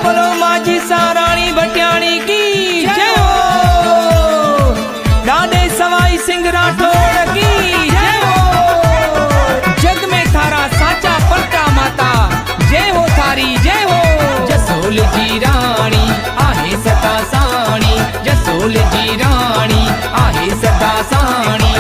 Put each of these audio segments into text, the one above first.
बोलो माझी साराणी भटियाणी की जय हो। डाडे सवाई सिंह राठौड़ की जय हो। जग में थारा साचा पलटा माता जय हो थारी जय हो। जसोल जी राणी आहे सदा साणी, जसोल जी राणी आहे सदा साणी।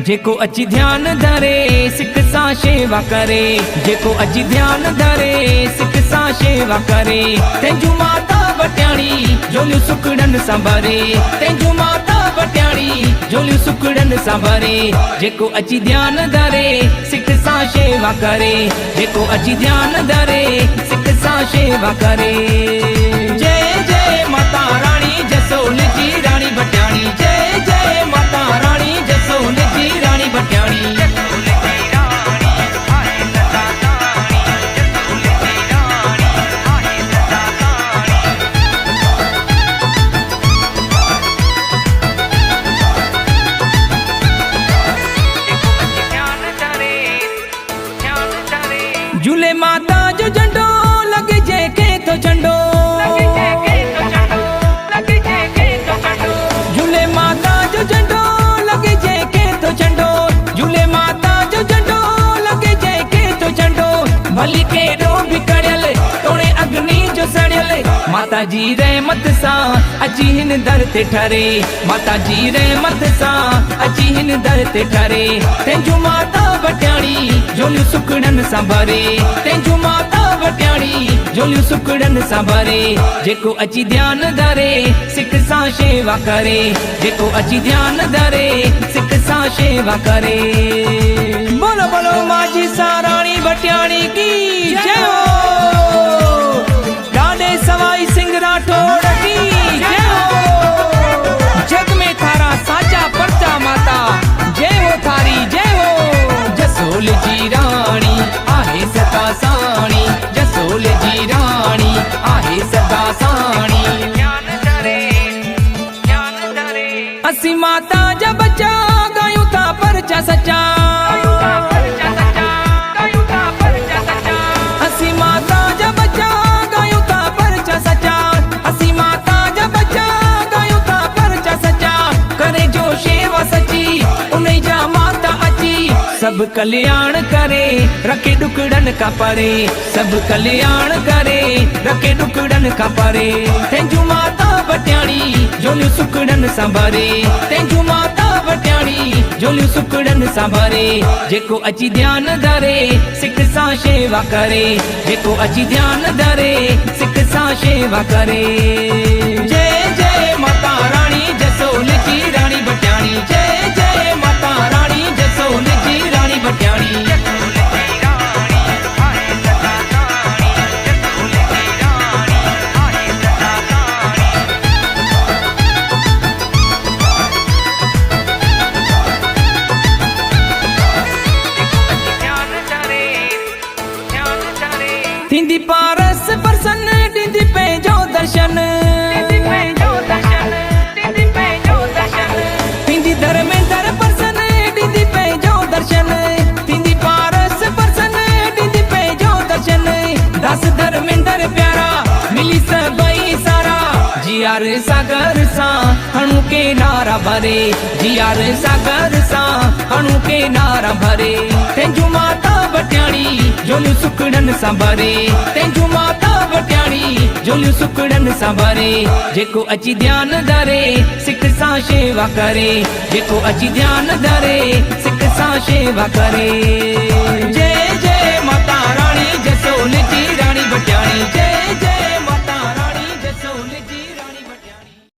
जेको अची ध्यान धरे सिक सां शेवा करे, जेको अची ध्यान धरे सिक सां शेवा करे। तंहिंजू माता भटियाणी झोलियूं सुकड़न सां भरे, तंहिंजू माता भटियाणी झोलियूं सुकड़न सां भरे। जेको अची ध्यान धरे सिक सां शेवा करे, जेको अची ध्यान धरे सिक सां शेवा करे। जय जय माता रानी जसोल जी रानी भटियाणी, जय जय माता रानी जसोल जी रानी भटियाणी। झूले माता जो झंडो लग जेके तो झंडो, झूले माता जो झंडो लग जेके तो झंडो, झूले माता जो झंडो लग जेके तो झंडो। भली केड़ो भी कड़ियल तोड़े अग्नि जो सड़ियल, माता जी रहमत सां अची हिन दर ते ठरे, माता जी रहमत सां अची हिन दर ते ठरे। तंहिंजू माता भटियाणी झोलियूं सुकड़न सां भरे, तंहिंजू माता भटियाणी झोलियूं सुकड़न सां भरे। जेको अची ध्यान धरे सिक सां शेवा करे, जेको अची ध्यान धरे सिक सां शेवा करे। बोलो बोलो माझी साराणी भटियाणी की जय हो। डाडे सवाई सिंह राठौड़ की जय हो। जग में थारा साचा परचा माता जय हो थारी जय हो। जसोल जी राणी आहे सदा साणी, जसोल जी राणी आहे सदा साणी। असी माता जा बच्चा गायूं था परचा सच्चा, असी माता जा बच्चा गायूं था परचा सच्चा, असी माता जा बच्चा गायूं था परचा सच्चा। करे जो शेवा सची उन जा माता अची सब कल्याण करे, रखे डुकड़न का परे, सब कल्याण करे रखे डुकड़न का परे। तंहिंजू माता भटियाणी झोलियूं सुकड़न सां भरे, तंहिंजू माता भटियाणी झोलियूं सुकड़न सां भरे। जेको अची ध्यान धरे सिक सां शेवा करे, जेको अची ध्यान धरे सिक सां शेवा करे। जय जय माता रानी जसोल जी रानी भटियाणी, जय जय माता रानी जसोल जी रानी भटियाणी। थींदी पारस प्रसन्न ॾींदी पंहिंजो दर्शन, थींदी धर्मेंद्र प्रसन्न ॾींदी पंहिंजो दर्शन, थींदी पारस प्रसन्न ॾींदी पंहिंजो दर्शन। दास धर्मेंद्र प्यारा मिली सभई सारा, जियार सागर सां हणू के नारा भरे, जियार सागर सां हणू के नारा भरे। तंहिंजू माता भटियाणी झोलियूं सुकड़न सां भरे, तंहिंजू माता भटियाणी झोलियूं सुकड़न सां भरे। जेको अची ध्यान धरे सिक सां शेवा करे, जेको अची ध्यान धरे सिक सां शेवा करे।